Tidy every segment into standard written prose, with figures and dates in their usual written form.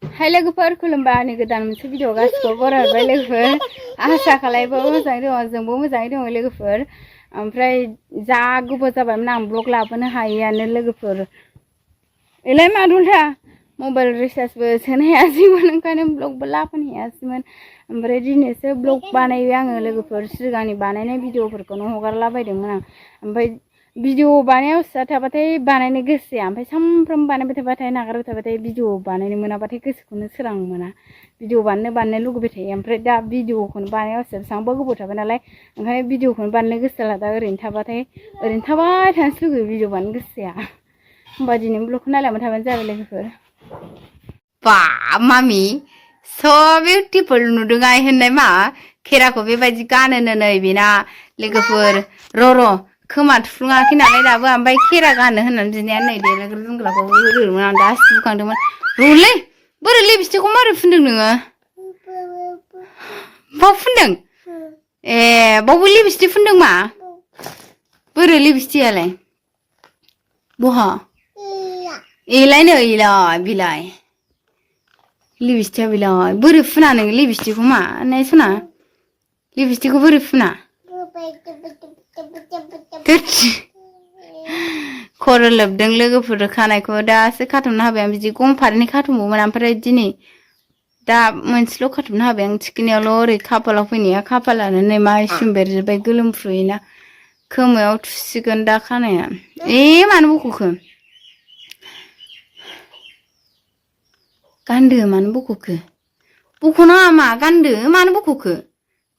Hai लोगोफोर खुलुमबाय आंनि गोदान मोनसे भिडिअ गासिबो बरायबाय लोगोफोर आसा खालामो मोजाङै दङ जोंबो मोजाङै दङ लोगोफोर ओमफ्राय जा गोबाव जाबायमोन आं ब्लग लाबोनो हायैयानो लोगोफोर एलाय मादुलथा मबाइल रिचार्जबो सोनो हायासैमोन ओंखायनो ब्लगबो लाबोनो हायासैमोन ओमफ्राय दिनैसो ब्लग बानायबाय आङो लोगोफोर सिगांनि बानायनाय भिडिअफोरखौनो हगारलाबायदोंमोन आं ओमफ्राय भिडिअ बानायाव सिया थाबाथाय बानायनो गोसो जाया ओमफ्राय सानफ्रामबो बानायबाय थाबाथाय नागारबाय थाबाथाय भिडिअ बानायनो मोनाबाथाय गोसोखौनो सोरां मोना भिडिअ बानायनो लुगैबाय थायो ओमफ्राय दा भिडिअखौनो बानायाव सिया बेसेबांबा गोबाव थाबाय नालाय ओंखायनो भिडिअखौनो बानायनो गोसो जाला दा ओरैनो थाबाय थानोसो लुगैयो भिडिअ बानायनो गोसो जाया होमबा दिनै ब्लगखौ नायलांबाय थाबानो जाबाय लोगोफोर बा मामि so beautiful नुदों आइ होननाय मा खेराखौ बेबायदि गानोनो नै बेना लोगोफोर र' खोमा थुफ्लुङाखै नालाय दाबो ओमफ्राय खेरा गानो होननानै बिनाया नै देलायग्रा जोमग्राखौ होदोंमोन आं दासो सुखांदोंमोन र'लै बोरै लिपस्टिकखौ मारै फुनदों नोङो बाव फुनदों ए बावबो लिपस्टिक फुनदों मा बोरै लिपस्टिकआलाय बहा एलाय नै एलाय बिलाय लिपस्टिकआ बिलाय बोरै फुना नोङो लिपस्टिकखौ मा नाय सना लिपस्टिकखौ बोरै फुना खर' लोबदों लोगोफोर खानायखौ दासो खाथबनो हाबाय आं बिदि गंफारनै खाथबोमोन ओमफ्राय दिनै दा मोनसेल' खाथबनो हाबाय आं थिखिनायावल' ओरै खाफालाव फैनाया खाफालानो नै मा इसुम बेरजोब्बाय गोलोमफ्रुयोना खोमायाव थुसिगोन दा खानाया मानो बख'खो गानदो मानो बख'खो बख'नाङा मा गानदो मानो बख'खो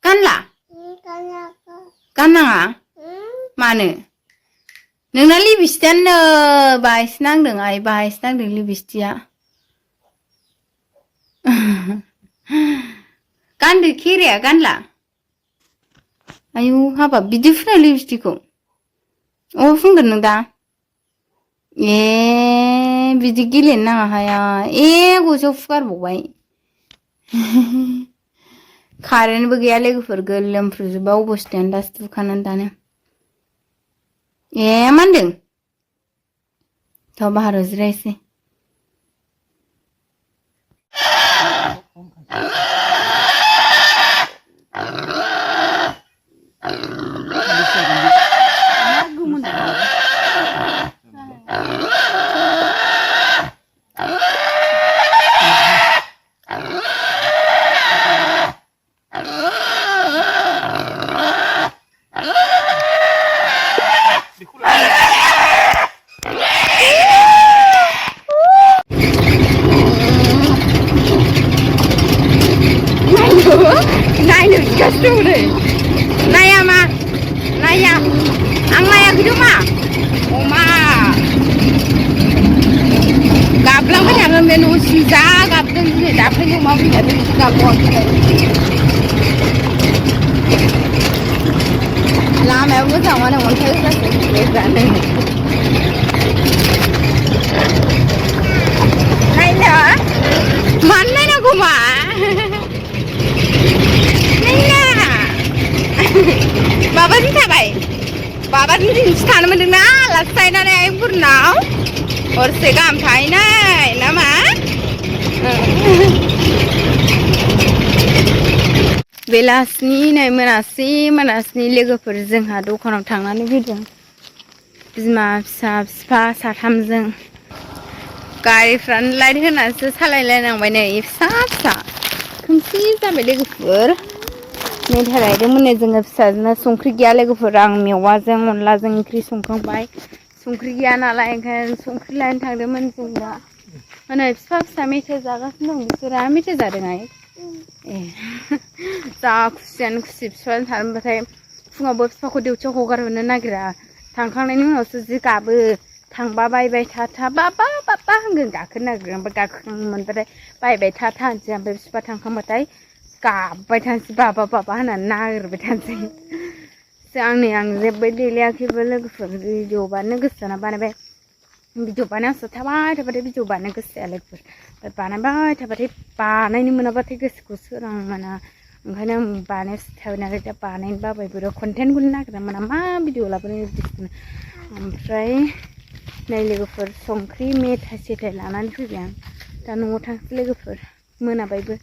गानला गाननाङा मानो नोंना लिपस्टिकआनो बाहायसो नांदों आइ बाहायसो नांदों लिपस्टिकआ गानदो खेराया गानला आयु हाबाब बिदि फुना लिपस्टिकखौ अ फुनगोन नों दा बिदि गेलेनो नाङाहाय गजोआव फुगारबावबाय कारेन्टबो गैया लोगोफोर गोलोमफ्रुजोब्बाय अबस्थायानो दासो दुखानानै दानो मा होनदों थ' बाहेरायाव जिरायसै नायनो बिगासिनो दं नै नाया मा नाया आं नायाखै मा अमा गाबलांबाय थागोन बे न' सिं जा गाबदों दिनै दाख्लैनि अमा फैनायाथ' बिदि गाबबावाखै लामायाव मोजाङानो अन्थाइ गोजासो नै नायनो मानो नायनांगौ मा बाबाजों थाबाय बाबाजों दिनैसो थानो मोनदोंना आलासि थाहैनानै आइफोरनाव हरसे गाहाम थाहैनाय नामा बेलासिनि नै मोनासिनि लोगोफोर जोंहा दखानाव थांनानै फैदों बिमा फिफा साथामजों गारिफ्रानो लाइट होनासो सालायलायनांबाय नै फिसा खोमसि जाबाय लोगोफोर मेथाइ लायदोंमोन नै जोङो फिसाजोनो संख्रि गैया लोगोफोर आं मेवाजों अनलाजों ओंख्रि संखांबाय संख्रि गैया नालाय ओंखायनो संख्रि लायनो थांदोंमोन जों दा नै फिसा मेथाइ जागासिनो दं बिसोरा मेथाइ जादों आइ जा खुसियानो खुसि फिफाजों थानोबाथाय फुङावबो फिफाखौ डिउटियाव हगारहरनो नागिरा थांखांनायनि उनावसो जि गाबो थांबा बायबाय था बाबा होनगोन गाखोनो नागिरो ओमफ्राय गाखोखांनो मोनबाथाय बायबाय था होनसै ओमफ्राय फिफा थांखांबाथाय गाबबाय थानोसै बाबा होननानै नागिरबाय थानोसै आं जेबो देलायाखैबो लोगोफोर भिडिअ बानायनो गोसो जाना बानायबाय भिडिअ बानायावसो थाबाय थाबाथाय भिडिअ बानायनो गोसो जाया लोगोफोर ओमफ्राय बानायबाय थाबाथाय बानायनो मोनाबाथाय गोसोखौ सोरां मोना ओंखायनो आं बानायावसो थाबाय नालाय दा बानायनो बाबायबो कन्टेन्टखौनो नागिरना मोना मा भिडिअ लाबोनो बिदिनो ओमफ्राय नै लोगोफोर संख्रि मेथाइ सेथाइ लानानै फैबाय आं दा न'आव थांसै लोगोफोर मोनाबायबो